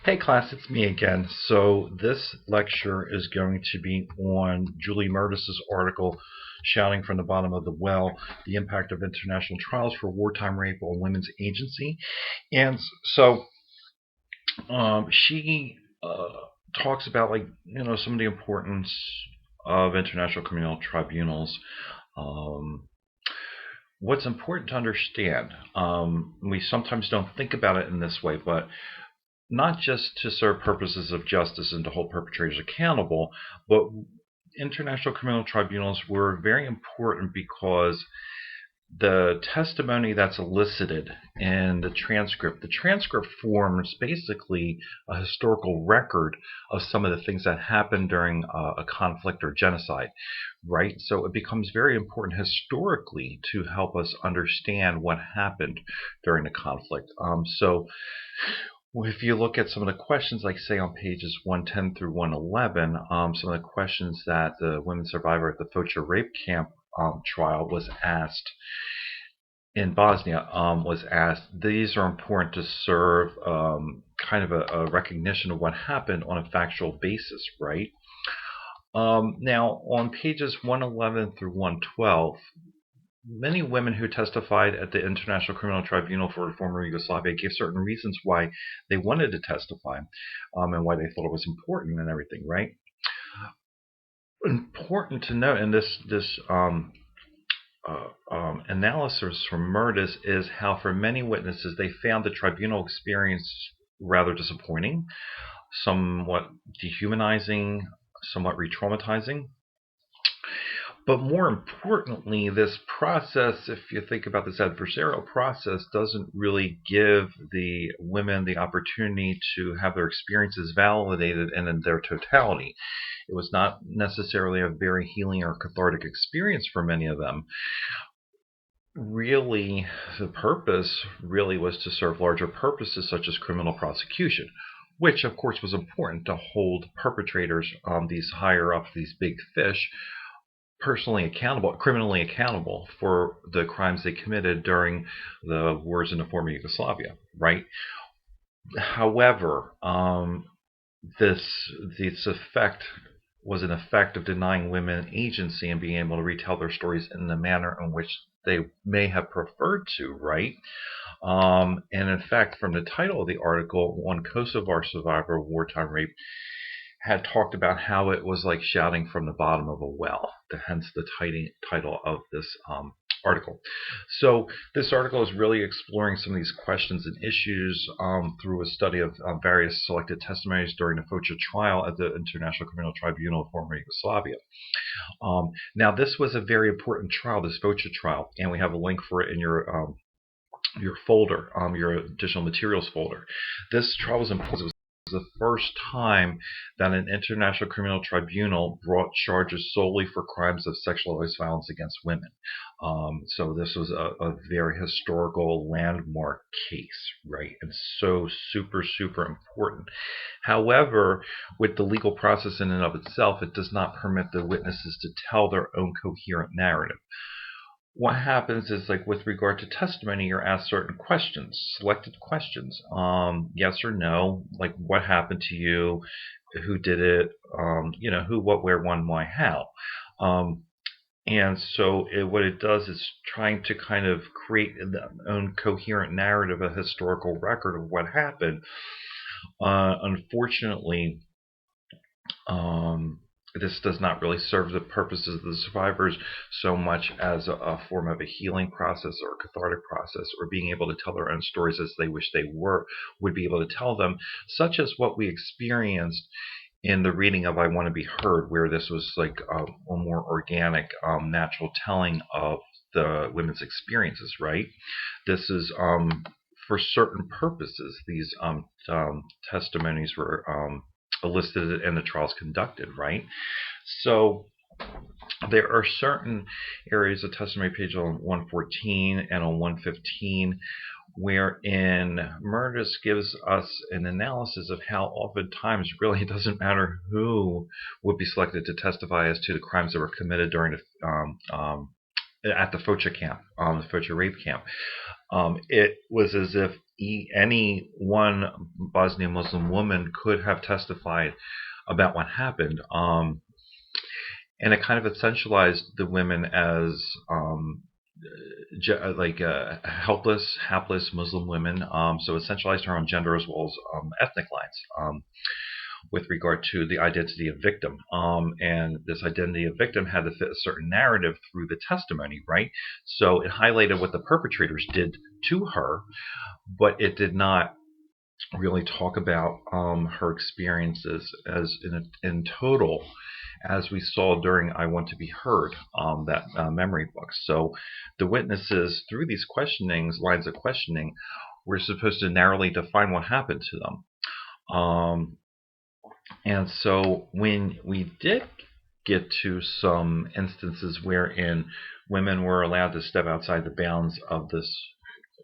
Hey class, it's me again. So this lecture is going to be on Julie Mertus's article, Shouting from the Bottom of the Well, the Impact of International Trials for Wartime Rape on Women's Agency. And so she talks about some of the importance of international criminal tribunals. Um, what's important to understand, we sometimes don't think about it in this way, but not just to serve purposes of justice and to hold perpetrators accountable, but international criminal tribunals were very important because the testimony that's elicited in the transcript forms basically a historical record of some of the things that happened during a conflict or genocide, right? So it becomes very important historically to help us understand what happened during the conflict. So if you look at some of the questions, like say on pages 110 through 111, some of the questions that the women survivor at the Focha rape camp trial was asked in Bosnia was asked. These are important to serve kind of a recognition of what happened on a factual basis, right? Now, on pages 111 through 112, many women who testified at the International Criminal Tribunal for former Yugoslavia gave certain reasons why they wanted to testify and why they thought it was important and everything, right? Important to note in this analysis from Mertus is how for many witnesses they found the tribunal experience rather disappointing, somewhat dehumanizing, somewhat re-traumatizing. But more importantly, this process, if you think about this adversarial process, doesn't really give the women the opportunity to have their experiences validated and in their totality. It was not necessarily a very healing or cathartic experience for many of them. Really, the purpose really was to serve larger purposes such as criminal prosecution, which of course was important to hold perpetrators, these higher up, these big fish, personally accountable, criminally accountable for the crimes they committed during the wars in the former Yugoslavia, right? However, this effect was an effect of denying women agency and being able to retell their stories in the manner in which they may have preferred to, right? And in fact, from the title of the article, one Kosovar survivor of wartime rape had talked about how it was like shouting from the bottom of a well, hence the title of this article. So this article is really exploring some of these questions and issues through a study of various selected testimonies during the Focha trial at the International Criminal Tribunal of former Yugoslavia. Now, this was a very important trial, this Focha trial, and we have a link for it in your folder, your additional materials folder. This trial was important. It was the first time that an international criminal tribunal brought charges solely for crimes of sexualized violence against women. So this was a very historical landmark case, right? And so super, super important. However, with the legal process in and of itself, it does not permit the witnesses to tell their own coherent narrative. What happens is, like with regard to testimony, you're asked certain questions, selected questions, yes or no, like what happened to you, who did it, who, what, where, when, why, how. And so what it does is trying to kind of create their own coherent narrative, a historical record of what happened. Unfortunately, this does not really serve the purposes of the survivors so much as a form of a healing process or a cathartic process, or being able to tell their own stories as they wish they would be able to tell them, such as what we experienced in the reading of I Want to Be Heard, where this was like a more organic, natural telling of the women's experiences, right? This is for certain purposes. These testimonies were elicited and the trials conducted, right? So there are certain areas of testimony, page on 114 and on 115, wherein Mertus gives us an analysis of how oftentimes really it doesn't matter who would be selected to testify as to the crimes that were committed during at the Focha camp, the Focha rape camp. It was as if any one Bosnian Muslim woman could have testified about what happened. And it kind of essentialized the women as helpless, hapless Muslim women. So essentialized her on gender as well as ethnic lines. With regard to the identity of victim. And this identity of victim had to fit a certain narrative through the testimony, right? So it highlighted what the perpetrators did to her, but it did not really talk about her experiences as in total, as we saw during I Want to Be Heard, that memory book. So the witnesses, through these lines of questioning, were supposed to narrowly define what happened to them. And so when we did get to some instances wherein women were allowed to step outside the bounds of this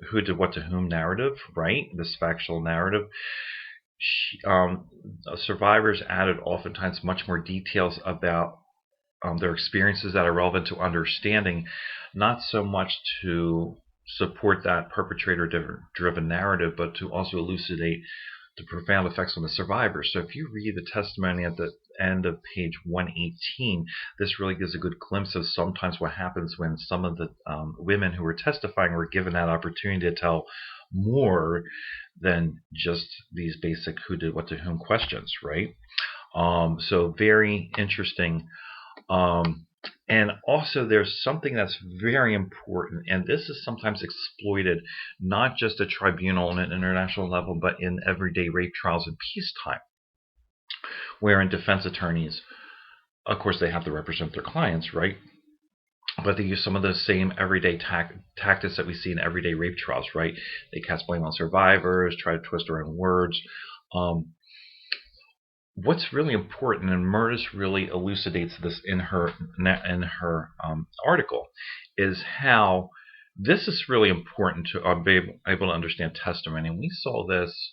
who did what to whom narrative, right? This factual narrative, survivors added oftentimes much more details about their experiences that are relevant to understanding, not so much to support that perpetrator-driven narrative, but to also elucidate the profound effects on the survivors. So if you read the testimony at the end of page 118, this really gives a good glimpse of sometimes what happens when some of the women who were testifying were given that opportunity to tell more than just these basic who did what to whom questions, right? So very interesting. And also there's something that's very important, and this is sometimes exploited not just at tribunal and at international level, but in everyday rape trials in peacetime, wherein defense attorneys, of course, they have to represent their clients, right? But they use some of the same everyday tactics that we see in everyday rape trials, right? They cast blame on survivors, try to twist around words. What's really important, and Mertus really elucidates this in her article, is how this is really important to be able to understand testimony. And we saw this,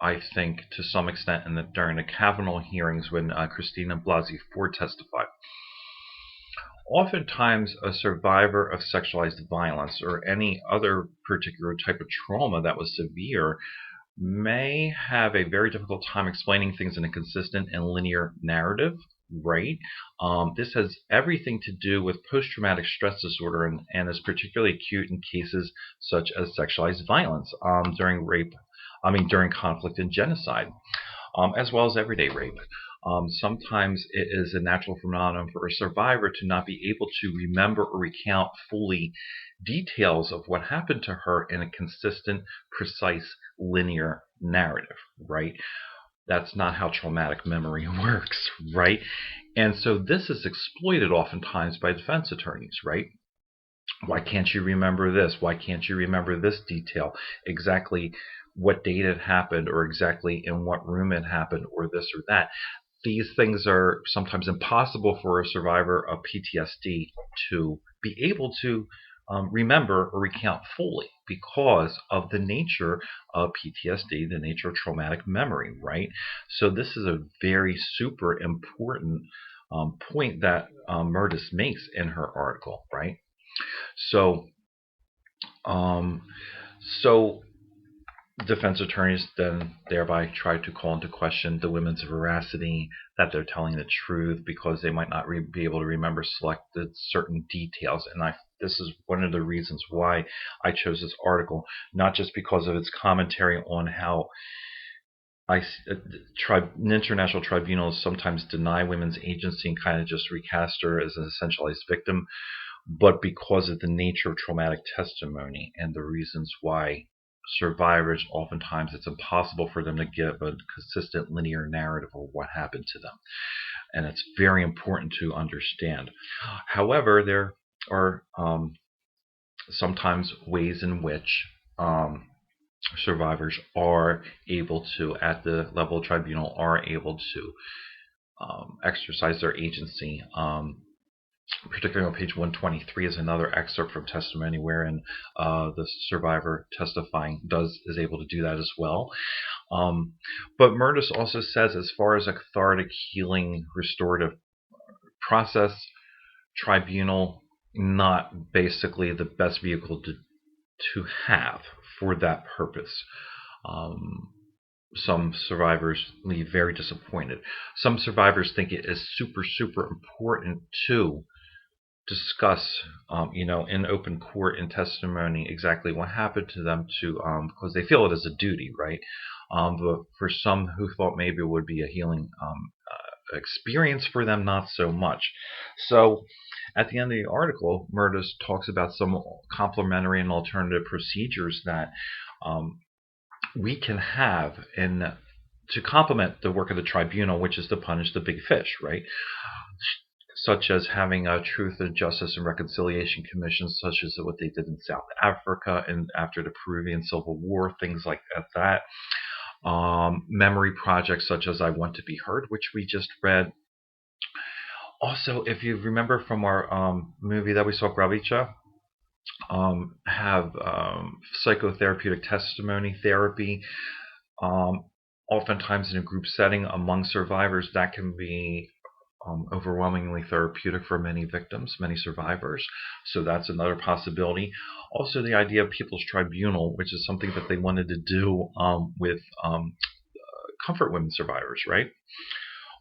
I think, to some extent during the Kavanaugh hearings when Christina Blasey Ford testified. Oftentimes, a survivor of sexualized violence or any other particular type of trauma that was severe may have a very difficult time explaining things in a consistent and linear narrative, right? This has everything to do with post-traumatic stress disorder and is particularly acute in cases such as sexualized violence during conflict and genocide, as well as everyday rape. Sometimes it is a natural phenomenon for a survivor to not be able to remember or recount fully details of what happened to her in a consistent, precise, linear narrative, right? That's not how traumatic memory works, right? And so this is exploited oftentimes by defense attorneys, right? Why can't you remember this? Why can't you remember this detail? Exactly what date it happened, or exactly in what room it happened, or this or that. These things are sometimes impossible for a survivor of PTSD to be able to remember or recount fully because of the nature of PTSD, the nature of traumatic memory, right? So this is a very super important point that Mertus makes in her article, right? So, defense attorneys then thereby try to call into question the women's veracity, that they're telling the truth, because they might not be able to remember selected certain details. And this is one of the reasons why I chose this article, not just because of its commentary on how international tribunals sometimes deny women's agency and kind of just recast her as an essentialized victim, but because of the nature of traumatic testimony and the reasons why survivors, oftentimes it's impossible for them to give a consistent linear narrative of what happened to them. And it's very important to understand. However, there are sometimes ways in which survivors are able to, at the level of tribunal, are able to exercise their agency. Particularly on page 123 is another excerpt from testimony wherein the survivor testifying is able to do that as well. But Mertus also says, as far as a cathartic, healing, restorative process, tribunal not basically the best vehicle to have for that purpose. Um, some survivors leave very disappointed. Some survivors think it is super, super important to discuss, in open court and testimony exactly what happened to them because they feel it as a duty, right? But for some who thought maybe it would be a healing experience for them, not so much. So at the end of the article, Mertus talks about some complementary and alternative procedures that um, we can have to complement the work of the tribunal, which is to punish the big fish, right? Such as having a truth and justice and reconciliation commissions, such as what they did in South Africa and after the Peruvian Civil War, things like that. Memory projects such as I Want to Be Heard, which we just read. Also, if you remember from our movie that we saw, Gravicha, have psychotherapeutic testimony therapy. Oftentimes in a group setting among survivors, that can be overwhelmingly therapeutic for many victims, many survivors. So that's another possibility. Also, the idea of People's Tribunal, which is something that they wanted to do with comfort women survivors, right?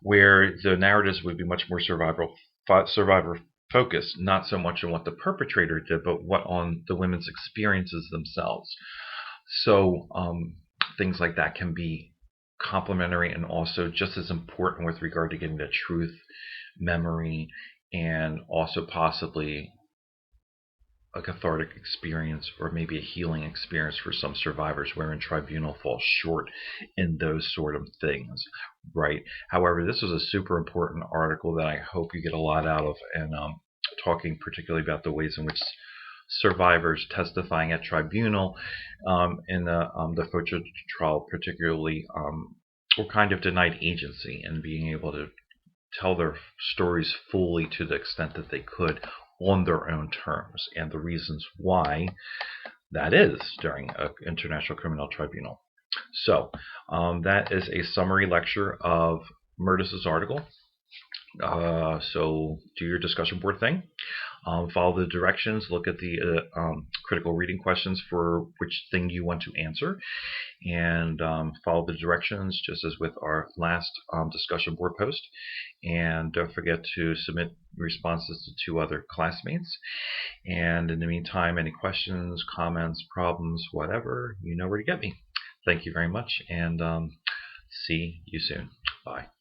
Where the narratives would be much more survivor focused, not so much on what the perpetrator did, but what on the women's experiences themselves. So things like that can be complementary and also just as important with regard to getting the truth, memory, and also possibly a cathartic experience or maybe a healing experience for some survivors, wherein tribunal falls short in those sort of things, right? However, this was a super important article that I hope you get a lot out of, and talking particularly about the ways in which survivors testifying at tribunal in the Focha trial particularly were kind of denied agency and being able to tell their stories fully to the extent that they could on their own terms, and the reasons why that is during an international criminal tribunal. So that is a summary lecture of Mertus's article. So do your discussion board thing. Follow the directions. Look at the critical reading questions for which thing you want to answer, and follow the directions just as with our last discussion board post. And don't forget to submit responses to 2 other classmates. And in the meantime, any questions, comments, problems, whatever, you know where to get me. Thank you very much, and see you soon. Bye.